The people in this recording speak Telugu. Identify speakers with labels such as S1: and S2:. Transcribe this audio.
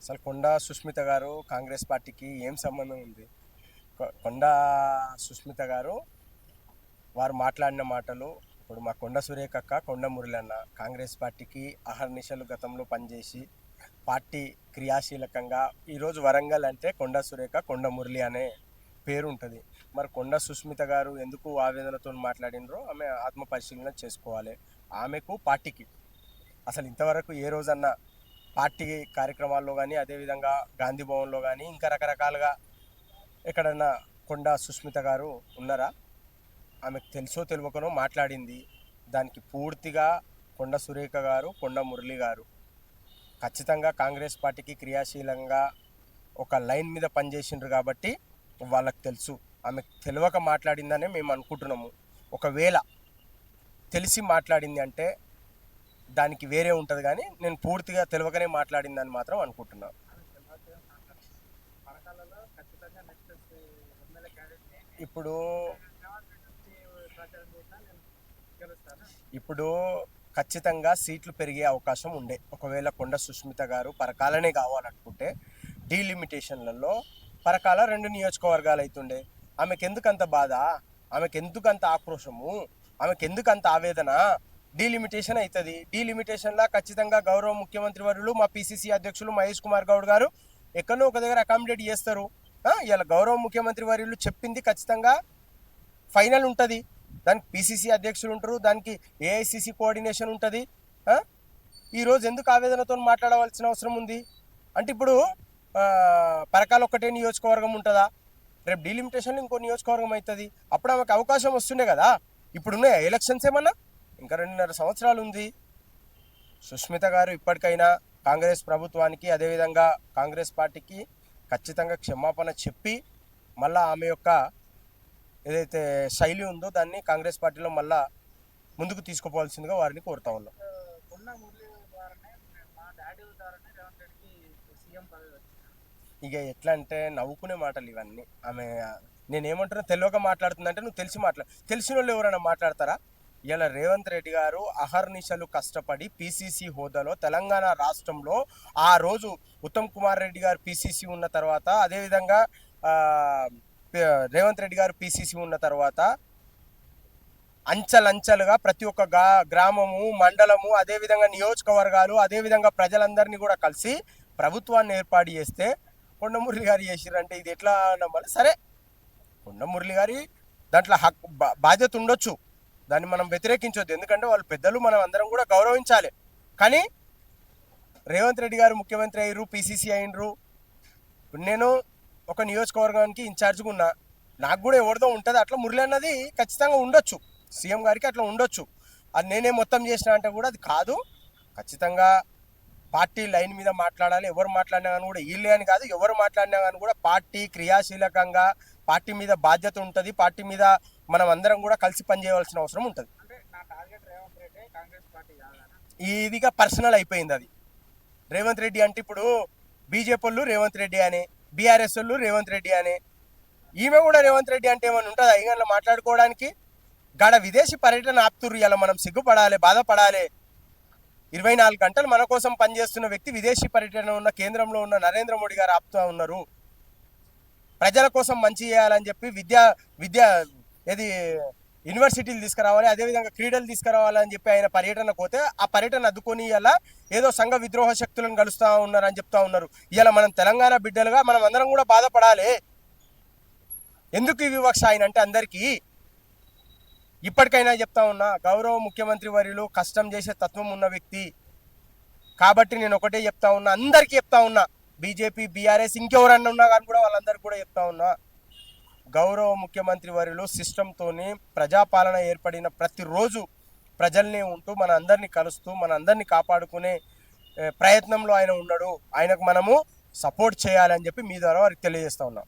S1: అసలు కొండా సుష్మిత గారు కాంగ్రెస్ పార్టీకి ఏం సంబంధం ఉంది? కొండా సుష్మిత గారు వారు మాట్లాడిన మాటలు ఇప్పుడు మా కొండ సురేఖ అక్క, కొండ మురళి అన్న కాంగ్రెస్ పార్టీకి అహర్నిశలు గతంలో పనిచేసి పార్టీ క్రియాశీలకంగా ఈరోజు వరంగల్ అంటే కొండ సురేఖ, కొండ మురళి అనే పేరు ఉంటుంది. మరి కొండ సుష్మిత గారు ఎందుకు ఆవేదనతో మాట్లాడినరో ఆమె ఆత్మ పరిశీలన చేసుకోవాలి. ఆమెకు పార్టీకి అసలు ఇంతవరకు ఏ రోజన్నా పార్టీ కార్యక్రమాల్లో కానీ అదేవిధంగా గాంధీ భవన్లో కానీ ఇంకా రకరకాలుగా ఎక్కడన్నా కొండా సుష్మిత గారు ఉన్నారా? ఆమెకు తెలుసో తెలియకనో మాట్లాడింది. దానికి పూర్తిగా కొండ సురేఖ గారు, కొండ మురళి గారు ఖచ్చితంగా కాంగ్రెస్ పార్టీకి క్రియాశీలంగా ఒక లైన్ మీద పనిచేసిండ్రు కాబట్టి వాళ్ళకి తెలుసు. ఆమెకు తెలియక మాట్లాడిందనే మేము అనుకుంటున్నాము. ఒకవేళ తెలిసి మాట్లాడింది అంటే దానికి వేరే ఉంటుంది, కానీ నేను పూర్తిగా తెలియకనే మాట్లాడిందని మాత్రం అనుకుంటున్నాను. ఇప్పుడు ఇప్పుడు ఖచ్చితంగా సీట్లు పెరిగే అవకాశం ఉండే. ఒకవేళ కొండ సుష్మిత గారు పరకాలనే కావాలనుకుంటే డీలిమిటేషన్లలో పరకాల 2 నియోజకవర్గాలు అవుతుండే. ఆమెకు ఎందుకంత బాధ, ఆమెకు ఎందుకంత ఆక్రోశము, ఆమెకు ఎందుకంత ఆవేదన? డీలిమిటేషన్ అవుతుంది. డీలిమిటేషన్లో ఖచ్చితంగా గౌరవ ముఖ్యమంత్రి వర్యులు మా పిసిసి అధ్యక్షులు మహేష్ కుమార్ గౌడ్ గారు ఎక్కడో ఒక దగ్గర అకామిడేట్ చేస్తారు. ఇలా గౌరవ ముఖ్యమంత్రి వర్యులు చెప్పింది ఖచ్చితంగా ఫైనల్ ఉంటుంది. దానికి పిసిసి అధ్యక్షులు ఉంటారు, దానికి ఏఐసిసి కోఆర్డినేషన్ ఉంటుంది. ఈరోజు ఎందుకు ఆవేదనతో మాట్లాడవలసిన అవసరం ఉంది? అంటే ఇప్పుడు పరకాల ఒక్కటే నియోజకవర్గం ఉంటుందా? రేపు డీలిమిటేషన్లో ఇంకో నియోజకవర్గం అవుతుంది. అప్పుడు ఆమెకు అవకాశం వస్తుండే కదా. ఇప్పుడున్నాయి ఎలక్షన్స్ ఏమన్నా? ఇంకా 2.5 సంవత్సరాలు ఉంది. సుష్మిత గారు ఇప్పటికైనా కాంగ్రెస్ ప్రభుత్వానికి అదేవిధంగా కాంగ్రెస్ పార్టీకి ఖచ్చితంగా క్షమాపణ చెప్పి మళ్ళీ ఆమె యొక్క ఏదైతే శైలి ఉందో దాన్ని కాంగ్రెస్ పార్టీలో మళ్ళా ముందుకు తీసుకుపోవాల్సిందిగా వారిని కోరుతా ఉన్నాం. ఇక ఎట్లా అంటే నవ్వుకునే మాటలు ఇవన్నీ. ఆమె నేనేమంటున్నా తెలియక మాట్లాడుతుందంటే నువ్వు తెలిసిన వాళ్ళు ఎవరైనా మాట్లాడతారా? ఇలా రేవంత్ రెడ్డి గారు అహర్నిశలు కష్టపడి పిసిసి హోదాలో తెలంగాణ రాష్ట్రంలో ఆ రోజు ఉత్తమ్ కుమార్ రెడ్డి గారు పిసిసి ఉన్న తర్వాత అదేవిధంగా రేవంత్ రెడ్డి గారు పిసిసి ఉన్న తర్వాత అంచెలంచెలుగా ప్రతి ఒక్క గ్రామము, మండలము, అదేవిధంగా నియోజకవర్గాలు, అదేవిధంగా ప్రజలందరినీ కూడా కలిసి ప్రభుత్వాన్ని ఏర్పాటు చేస్తే కొండమురళి గారు చేసిరంటే ఇది ఎట్లా నమ్మాలి? సరే, కొండమురళి గారి దాంట్లో బాధ్యత ఉండొచ్చు, దాన్ని మనం వ్యతిరేకించొద్దు. ఎందుకంటే వాళ్ళు పెద్దలు, మనం అందరం కూడా గౌరవించాలి. కానీ రేవంత్ రెడ్డి గారు ముఖ్యమంత్రి అయ్యారు, పిసిసి అయినరు. నేను ఒక నియోజకవర్గానికి ఇన్ఛార్జ్గా ఉన్నా, నాకు కూడా ఎవరిదో ఉంటుంది. అట్లా మురళి అన్నది ఖచ్చితంగా ఉండొచ్చు, సీఎం గారికి అట్లా ఉండొచ్చు. అది నేనే మొత్తం చేసిన అంటే కూడా అది కాదు. ఖచ్చితంగా పార్టీ లైన్ మీద మాట్లాడాలి. ఎవరు మాట్లాడినా కానీ కూడా వీళ్ళే అని కాదు, ఎవరు మాట్లాడినా కానీ కూడా పార్టీ క్రియాశీలకంగా పార్టీ మీద బాధ్యత ఉంటుంది. పార్టీ మీద మనం అందరం కూడా కలిసి పనిచేయవలసిన అవసరం ఉంటుంది. ఇదిగా పర్సనల్ అయిపోయింది అది. రేవంత్ రెడ్డి అంటే ఇప్పుడు బీజేపీ వాళ్ళు రేవంత్ రెడ్డి అని, బీఆర్ఎస్ వాళ్ళు రేవంత్ రెడ్డి అని, ఈమె కూడా రేవంత్ రెడ్డి అంటే ఏమైనా ఉంటుందా ఇక మాట్లాడుకోవడానికి? గాడ విదేశీ పర్యటన ఆపుతుర్రు. ఇలా మనం సిగ్గుపడాలి, బాధపడాలి. 24 గంటలు మన కోసం పనిచేస్తున్న వ్యక్తి విదేశీ పర్యటన ఉన్న కేంద్రంలో ఉన్న నరేంద్ర మోడీ గారు ఆపుతూ ఉన్నారు. ప్రజల కోసం మంచి చేయాలని చెప్పి ఏది యూనివర్సిటీలు తీసుకురావాలి, అదేవిధంగా క్రీడలు తీసుకురావాలని చెప్పి ఆయన పర్యటన పోతే ఆ పర్యటన అద్దుకొని ఇలా ఏదో సంఘ విద్రోహ శక్తులను కలుస్తూ ఉన్నారని చెప్తా ఉన్నారు. ఇలా మనం తెలంగాణ బిడ్డలుగా మనం అందరం కూడా బాధపడాలి. ఎందుకు ఈ వివక్ష ఆయన అంటే అందరికీ? ఇప్పటికైనా చెప్తా ఉన్నా, గౌరవ ముఖ్యమంత్రి వర్యులు కష్టం చేసే తత్వం ఉన్న వ్యక్తి కాబట్టి నేను ఒకటే చెప్తా ఉన్నా, అందరికీ చెప్తా ఉన్నా, బీజేపీ, బీఆర్ఎస్, ఇంకెవరన్నా ఉన్నా కానీ కూడా వాళ్ళందరికీ కూడా చెప్తా ఉన్నా, గౌరవ ముఖ్యమంత్రి వర్యులు సిస్టంతోని ప్రజాపాలన ఏర్పడిన ప్రతిరోజు ప్రజల్ని ఉంటూ మన అందరినీ కలుస్తూ మన అందరినీ కాపాడుకునే ప్రయత్నంలో ఆయన ఉన్నాడు. ఆయనకు మనము సపోర్ట్ చేయాలని చెప్పి మీ ద్వారా వారికి తెలియజేస్తా ఉన్నాం.